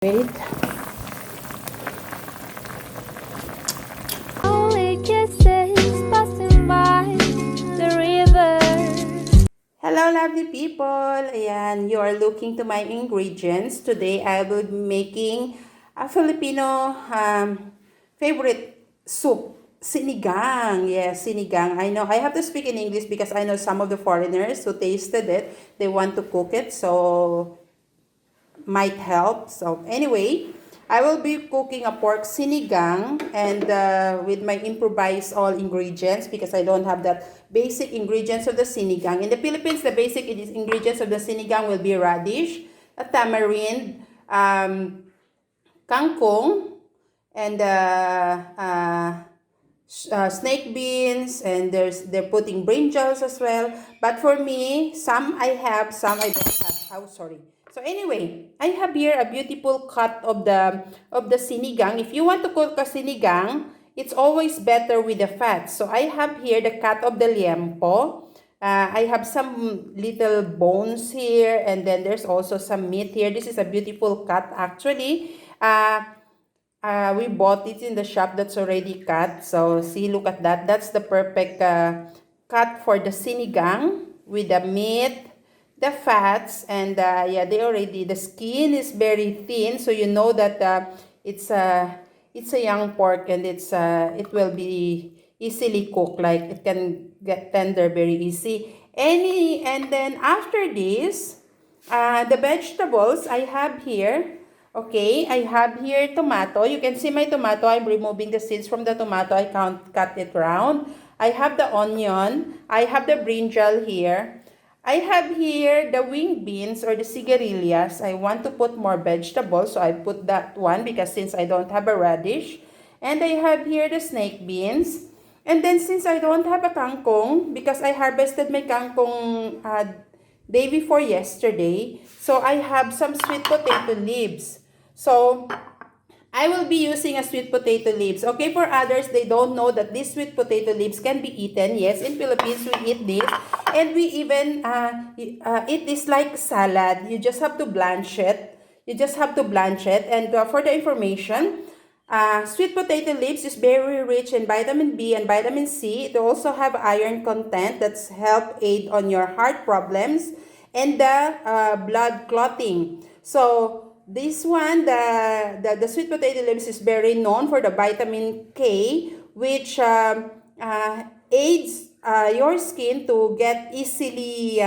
Wait. Only kisses passing by the river. Hello lovely people! Ayan, you are looking to my ingredients. Today I will be making a Filipino favorite soup. Sinigang. Yes, sinigang. I know I have to speak in English because I know some of the foreigners who tasted it, they want to cook it. So might help. So anyway, I will be cooking a pork sinigang and with my improvised all ingredients because I don't have that basic ingredients of the sinigang. In the Philippines, the basic ingredients of the sinigang will be radish, a tamarind, kangkong, and snake beans, and they're putting brinjals as well. But for me, some I have, some I don't have. Oh, sorry. So anyway, I have here a beautiful cut of the sinigang. If you want to cook a sinigang, it's always better with the fat. So I have here the cut of the liempo. I have some little bones here, and then there's also some meat here. This is a beautiful cut actually. We bought it in the shop that's already cut. So see, look at that. That's the perfect cut for the sinigang with the meat, the fats, and yeah, the skin is very thin. So you know that it's a young pork, and it will be easily cooked. Like it can get tender very easy. And then after this, the vegetables I have here. Okay, I have here tomato. You can see my tomato. I'm removing the seeds from the tomato. I can't cut it round. I have the onion. I have the brinjal here. I have here the wing beans or the sigarilyas. I want to put more vegetables, so I put that one because since I don't have a radish. And I have here the snake beans. And then since I don't have a kangkong, because I harvested my kangkong day before yesterday, so I have some sweet potato leaves. So I will be using a sweet potato leaves. Okay, for others, they don't know that these sweet potato leaves can be eaten. Yes, in Philippines, we eat this. And we even eat this like salad. You just have to blanch it. You just have to blanch it. And for the information, sweet potato leaves is very rich in vitamin B and vitamin C. It also have iron content that's help aid on your heart problems and the blood clotting. So this one, the sweet potato leaves is very known for the vitamin K, which aids your skin to get easily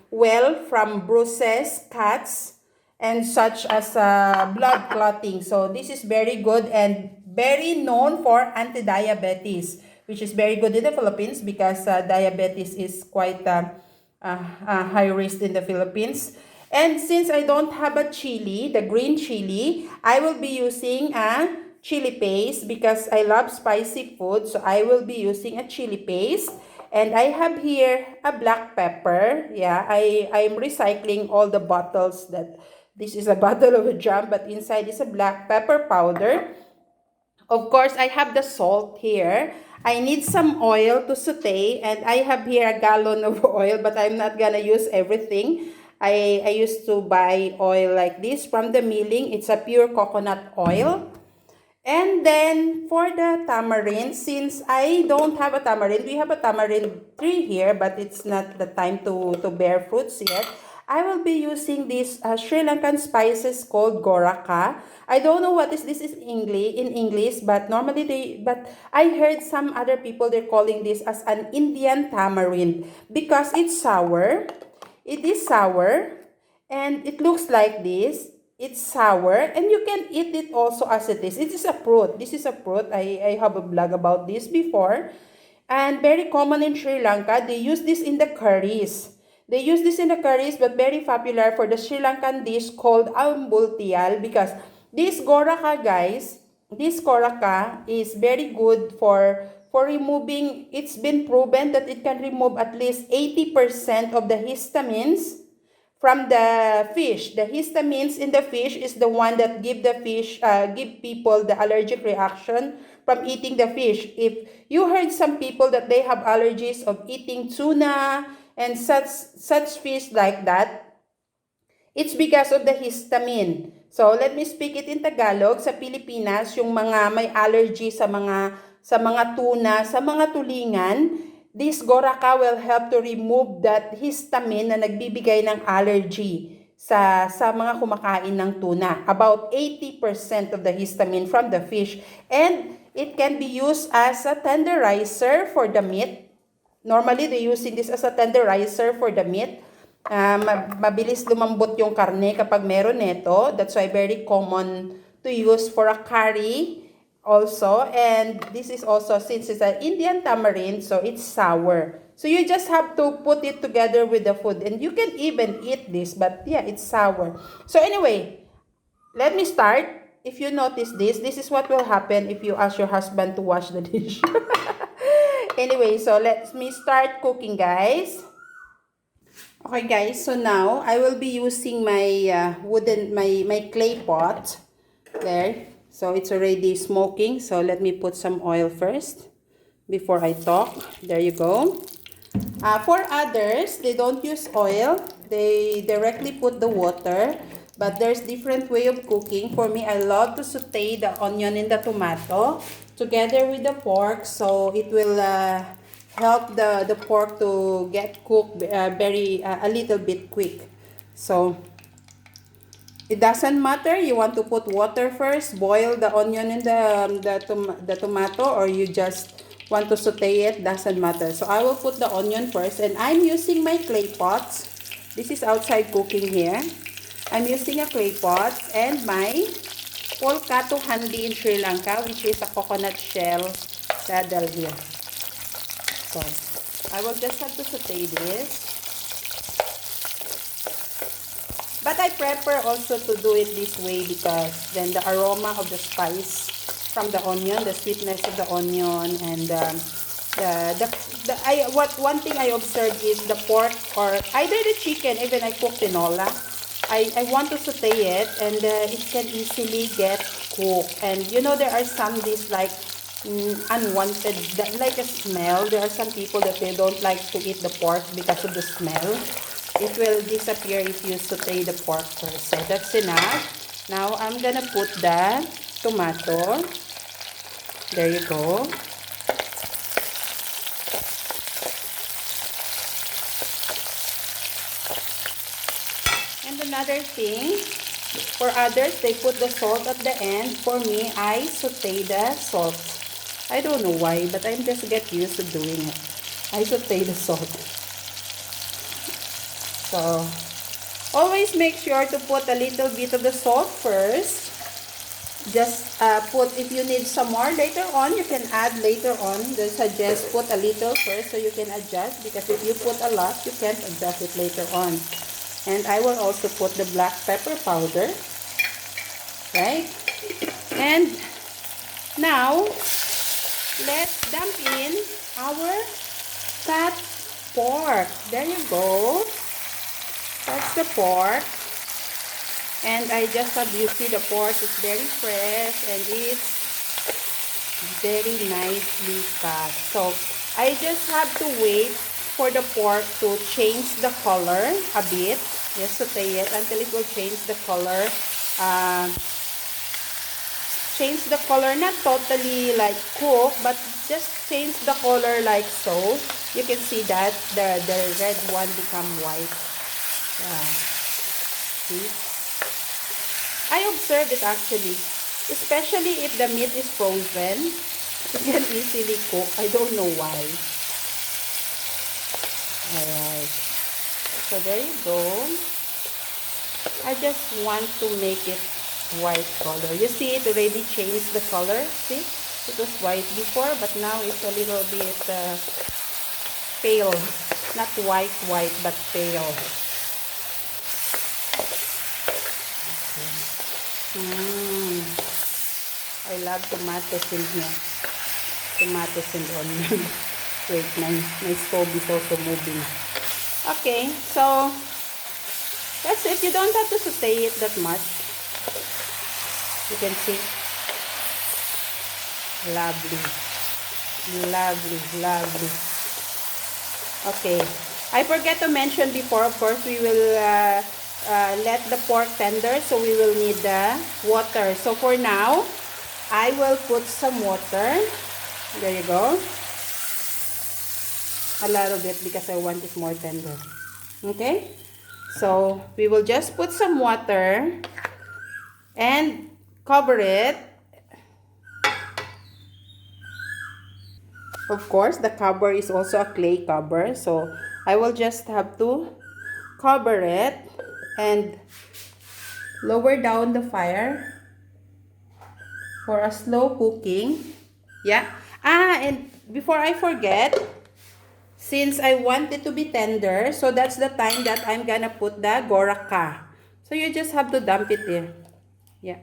well from bruises, cuts, and such as blood clotting. So this is very good and very known for anti-diabetes, which is very good in the Philippines because diabetes is quite high risk in the Philippines. And since I don't have a chili, the green chili, I will be using a chili paste because I love spicy food. So I will be using a chili paste. And I have here a black pepper. Yeah, I'm recycling all the bottles that this is a bottle of a jam, but inside is a black pepper powder. Of course, I have the salt here. I need some oil to saute, and I have here a gallon of oil, but I'm not gonna use everything. I used to buy oil like this from the milling. It's a pure coconut oil. And then for the tamarind, since I don't have a tamarind, we have a tamarind tree here, but it's not the time to bear fruits yet. I will be using these Sri Lankan spices called goraka. I don't know what is this is in English, but but I heard some other people they're calling this as an Indian tamarind because it's sour. It is sour and it looks like this. It's sour and you can eat it also as it is. It is a fruit. This is a fruit. I have a blog about this before. And very common in Sri Lanka. They use this in the curries. They use this in the curries, but very popular for the Sri Lankan dish called ambultial because this goraka, guys, this goraka is very good for removing. It's been proven that it can remove at least 80% of the histamines from the fish. The histamines in the fish is the one that give the fish, give people the allergic reaction from eating the fish. If you heard some people that they have allergies of eating tuna and such fish like that, It's because of the histamine. So, let me speak it in Tagalog. Sa Pilipinas, yung mga may allergy sa mga tuna, sa mga tulingan, this goraka will help to remove that histamine na nagbibigay ng allergy sa mga kumakain ng tuna. About 80% of the histamine from the fish. And it can be used as a tenderizer for the meat. Normally, they're using this as a tenderizer for the meat. Mabilis lumambot yung karne kapag meron nito. That's why very common to use for a curry also. And this is also, since it's an Indian tamarind, so it's sour. So you just have to put it together with the food. And you can even eat this, but yeah, it's sour. So anyway, let me start. If you notice this is what will happen if you ask your husband to wash the dish. Anyway, so let me start cooking, guys. Okay guys, so now I will be using my my clay pot there. So it's already smoking. So let me put some oil first before I talk. There you go. For others, they don't use oil. They directly put the water. But there's different way of cooking. For me, I love to saute the onion and the tomato together with the pork. So it will help the pork to get cooked a little bit quick. So it doesn't matter, you want to put water first, boil the onion and the tomato, or you just want to saute it, doesn't matter. So I will put the onion first, and I'm using my clay pots. This is outside cooking here. I'm using a clay pot and my polkato handi in Sri Lanka, which is a coconut shell saddle here. So, I will just have to saute this. But I prefer also to do it this way because then the aroma of the spice from the onion, the sweetness of the onion, and one thing I observed is the pork or either the chicken, even I cook tinola, I want to saute it and it can easily get cooked. And you know, there are some dishes like unwanted, like a smell. There are some people that they don't like to eat the pork because of the smell. It will disappear if you saute the pork first. So that's enough. Now I'm gonna put the tomato. There you go. And another thing, for others, they put the salt at the end. For me, I saute the salt. I don't know why, but I'm just get used to doing it. I saute the salt. So, always make sure to put a little bit of the salt first. Just put, if you need some more later on, you can add later on. They suggest put a little first so you can adjust, because if you put a lot, you can't adjust it later on. And I will also put the black pepper powder. Right? And now, let's dump in our fat pork. There you go. That's the pork. And I just have, you see the pork is very fresh and it's very nicely cut. So I just have to wait for the pork to change the color a bit. Just saute it until it will change the color. Change the color, not totally like cook, but just change the color like so. You can see that the red one become white. See? I observed it actually, especially if the meat is frozen, it can easily cook. I don't know why. Alright, so there you go. I just want to make it white color. You see, it already changed the color. See, it was white before, but now it's a little bit pale. Not white, but pale. I love tomatoes in here. Tomatoes and onion. Wait, my stove is also moving. Okay, so that's it. You don't have to saute it that much. You can see. Lovely. Lovely, lovely. Okay. I forget to mention before, of course, we will let the pork tender, so we will need the water. So for now, I will put some water. There you go. A little bit because I want it more tender. Okay? So we will just put some water and cover it. Of course, the cover is also a clay cover. So I will just have to cover it and lower down the fire for a slow cooking. Yeah. And before I forget, since I want it to be tender, so that's the time that I'm gonna put the goraka. So you just have to dump it here. Yeah.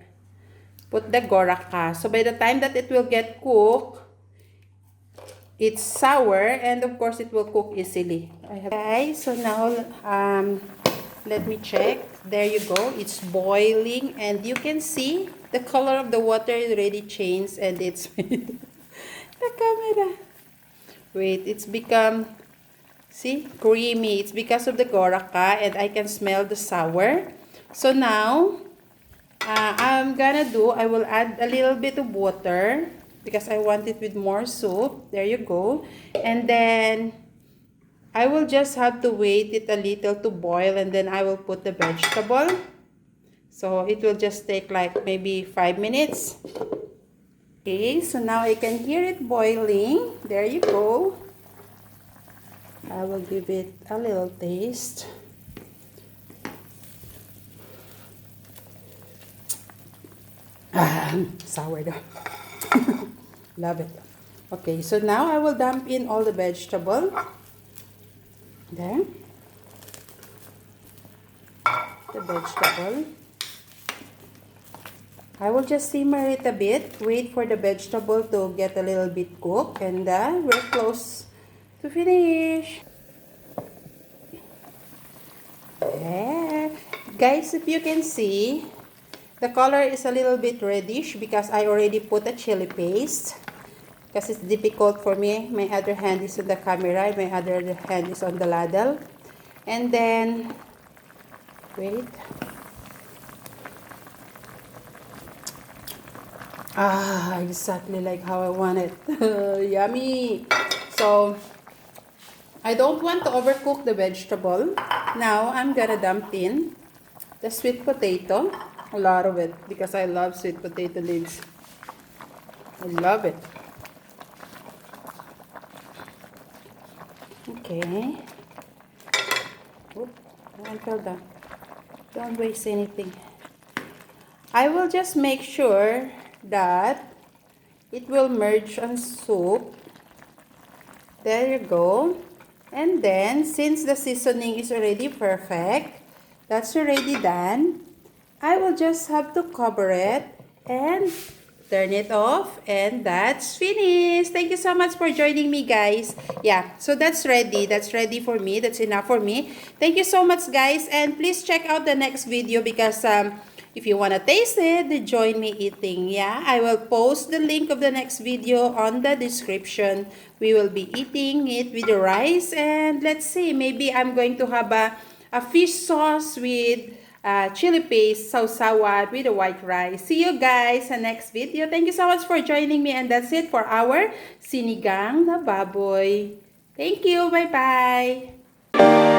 Put the goraka. So by the time that it will get cooked, it's sour, and of course it will cook easily. Okay, so now let me check. There you go. It's boiling, and you can see the color of the water is already changed, and it's the camera. Wait, it's become, see, creamy. It's because of the goraka, and I can smell the sour. So now I will add a little bit of water because I want it with more soup. There you go. And then I will just have to wait it a little to boil, and then I will put the vegetable. So it will just take like maybe 5 minutes. Okay, so now I can hear it boiling. There you go. I will give it a little taste. Sour though. Love it. Okay, so now I will dump in all the vegetable. There. The vegetable. I will just simmer it a bit. Wait for the vegetable to get a little bit cooked. And we're close to finish. Yeah. Guys, if you can see, the color is a little bit reddish because I already put a chili paste. Because it's difficult for me. My other hand is on the camera. My other hand is on the ladle. And then, wait. Exactly like how I want it. Yummy. So, I don't want to overcook the vegetable. Now, I'm gonna dump in the sweet potato. A lot of it because I love sweet potato leaves. I love it. Okay. Oop, I fell down. Don't waste anything. I will just make sure that it will merge on soup. There you go. And then, since the seasoning is already perfect, that's already done, I will just have to cover it and turn it off, and that's finished. Thank you so much for joining me, guys. Yeah, so that's ready. That's ready for me. That's enough for me. Thank you so much, guys. And please check out the next video because if you want to taste it, join me eating. Yeah, I will post the link of the next video on the description. We will be eating it with the rice, and let's see, maybe I'm going to have a fish sauce with chili paste, sausawan with the white rice. See you guys in the next video. Thank you so much for joining me, and that's it for our Sinigang na Baboy. Thank you. Bye-bye.